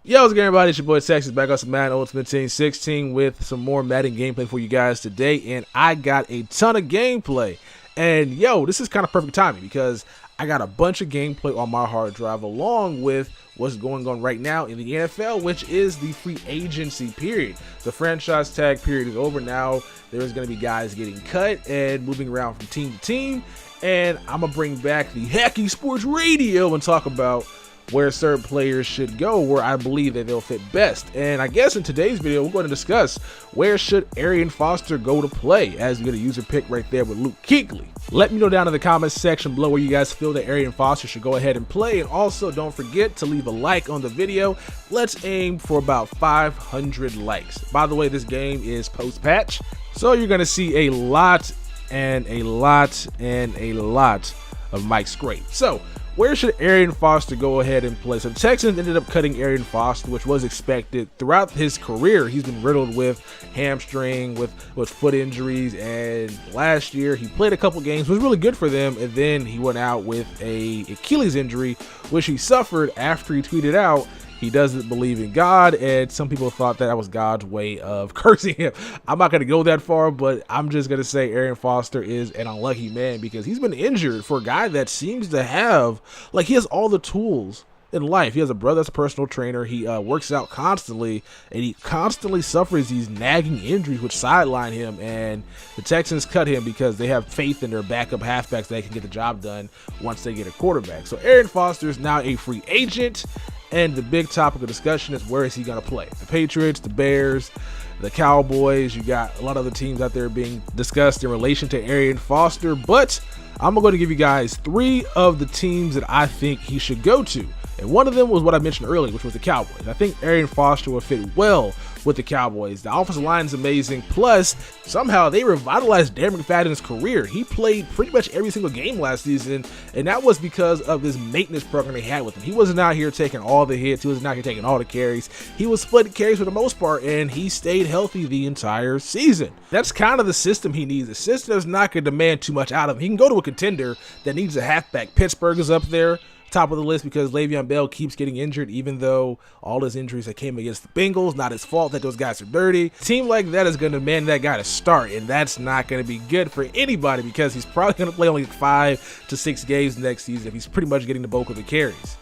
Yo, what's good, everybody? It's your boy Texas back on some Madden Ultimate Team 16 with some more Madden gameplay for you guys today, and I got a ton of gameplay. And yo, this is kind of perfect timing because I got a bunch of gameplay on my hard drive along with what's going on right now in the NFL, which is the free agency period. The franchise tag period is over now. There's going to be guys getting cut and moving around from team to team, and I'm going to bring back the Hacky Sports Radio and talk about where certain players should go, where I believe that they'll fit best. And I guess in today's video, we're going to discuss where should Arian Foster go to play, as we get a user pick right there with Luke Kuechly. Let me know down in the comments section below where you guys feel that Arian Foster should go ahead and play. And also don't forget to leave a like on the video. Let's aim for about 500 likes. By the way, this game is post-patch, so you're going to see a lot and a lot and a lot of Mike Scrape. So where should Arian Foster go ahead and play? So the Texans ended up cutting Arian Foster, which was expected. Throughout his career, he's been riddled with hamstring, with foot injuries, and last year he played a couple games, was really good for them, and then he went out with a Achilles injury, which he suffered after he tweeted out he doesn't believe in God, and some people thought that was God's way of cursing him. I'm not going to go that far, but I'm just going to say Arian Foster is an unlucky man because he's been injured for a guy that seems to have, like, he has all the tools in life. He has a brother that's a personal trainer. He works out constantly, and he constantly suffers these nagging injuries which sideline him, and the Texans cut him because they have faith in their backup halfbacks that can get the job done once they get a quarterback. So Arian Foster is now a free agent, and the big topic of discussion is where is he going to play? The Patriots, the Bears, the Cowboys. You got a lot of other teams out there being discussed in relation to Arian Foster, but I'm going to give you guys 3 of the teams that I think he should go to. And one of them was what I mentioned earlier, which was the Cowboys. I think Arian Foster will fit well with the Cowboys. The offensive line is amazing. Plus, somehow they revitalized Darren McFadden's career. He played pretty much every single game last season, and that was because of this maintenance program they had with him. He wasn't out here taking all the hits. He wasn't out here taking all the carries. He was splitting carries for the most part, and he stayed healthy the entire season. That's kind of the system he needs. The system is not going to demand too much out of him. He can go to a contender that needs a halfback. Pittsburgh is up there, top of the list, because Le'Veon Bell keeps getting injured, even though all his injuries that came against the Bengals, not his fault that those guys are dirty. A team like that is going to demand that guy to start, and that's not going to be good for anybody because he's probably going to play only 5 to 6 games next season if he's pretty much getting the bulk of the carries.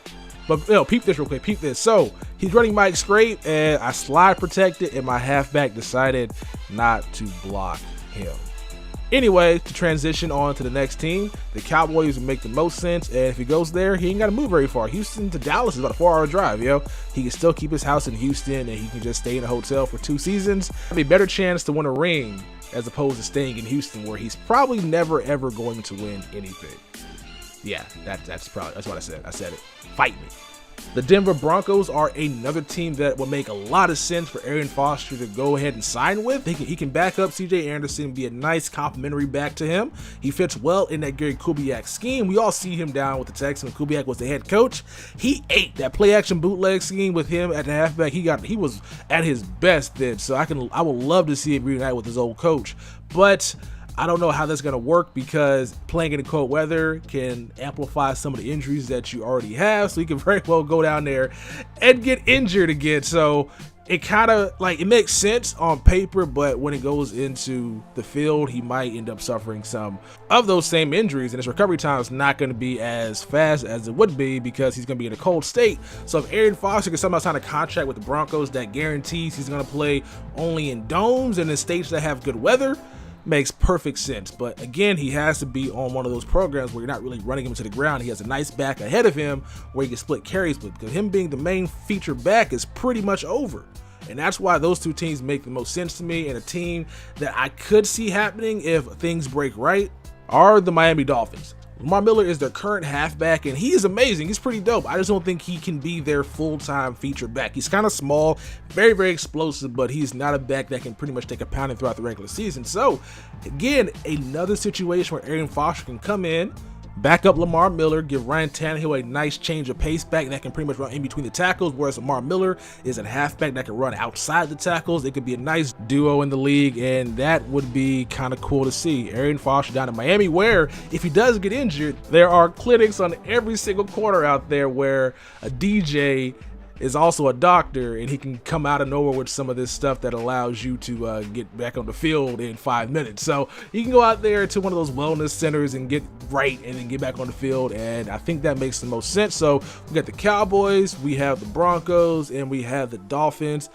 But peep this real quick, peep this. So he's running Mike Scrape, and I slide protected, and my halfback decided not to block him. Anyway, to transition on to the next team, the Cowboys would make the most sense, and if he goes there, he ain't got to move very far. Houston to Dallas is about a 4-hour drive, yo. He can still keep his house in Houston, and he can just stay in a hotel for 2 seasons. Have a better chance to win a ring as opposed to staying in Houston, where he's probably never ever going to win anything. Yeah, that's what I said. I said it. Fight me. The Denver Broncos are another team that would make a lot of sense for Arian Foster to go ahead and sign with. He can back up C.J. Anderson, be a nice complimentary back to him. He fits well in that Gary Kubiak scheme. We all see him down with the Texans when Kubiak was the head coach. He ate that play-action bootleg scheme with him at the halfback. He was at his best then, so I would love to see him reunite with his old coach. But I don't know how that's going to work because playing in the cold weather can amplify some of the injuries that you already have. So you can very well go down there and get injured again. So it kind of like it makes sense on paper, but when it goes into the field, he might end up suffering some of those same injuries, and his recovery time is not going to be as fast as it would be because he's going to be in a cold state. So if Arian Foster can somehow sign a contract with the Broncos that guarantees he's going to play only in domes and in states that have good weather, makes perfect sense. But again, he has to be on one of those programs where you're not really running him to the ground. He has a nice back ahead of him where he can split carries with, because him being the main feature back is pretty much over. And that's why those 2 teams make the most sense to me. And a team that I could see happening if things break right are the Miami Dolphins. Lamar Miller is their current halfback, and he is amazing. He's pretty dope. I just don't think he can be their full-time feature back. He's kind of small, very, very explosive, but he's not a back that can pretty much take a pounding throughout the regular season. So, again, another situation where Arian Foster can come in, back up Lamar Miller, give Ryan Tannehill a nice change of pace back that can pretty much run in between the tackles, whereas Lamar Miller is a halfback that can run outside the tackles. It could be a nice duo in the league, and that would be kind of cool to see. Arian Foster down in Miami, where if he does get injured, there are clinics on every single corner out there where a DJ is also a doctor, and he can come out of nowhere with some of this stuff that allows you to get back on the field in 5 minutes. So you can go out there to one of those wellness centers and get right and then get back on the field, and I think that makes the most sense. So we got the Cowboys, we have the Broncos, and we have the Dolphins.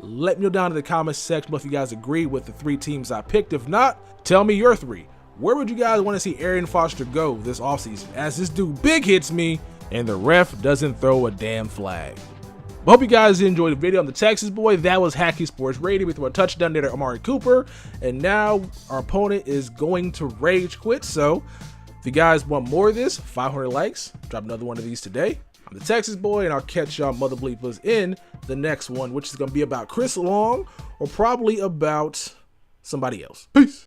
Let me know down in the comments section if you guys agree with the 3 teams I picked. If not, tell me your 3. Where would you guys want to see Arian Foster go this offseason, as this dude big hits me and the ref doesn't throw a damn flag? Hope you guys enjoyed the video. I'm the Texas boy. That was Hacky Sports Radio. We threw a touchdown there to Amari Cooper, and now our opponent is going to rage quit. So if you guys want more of this, 500 likes, drop another one of these today. I'm the Texas boy, and I'll catch y'all mother bleepers in the next one, which is going to be about Chris Long or probably about somebody else. Peace.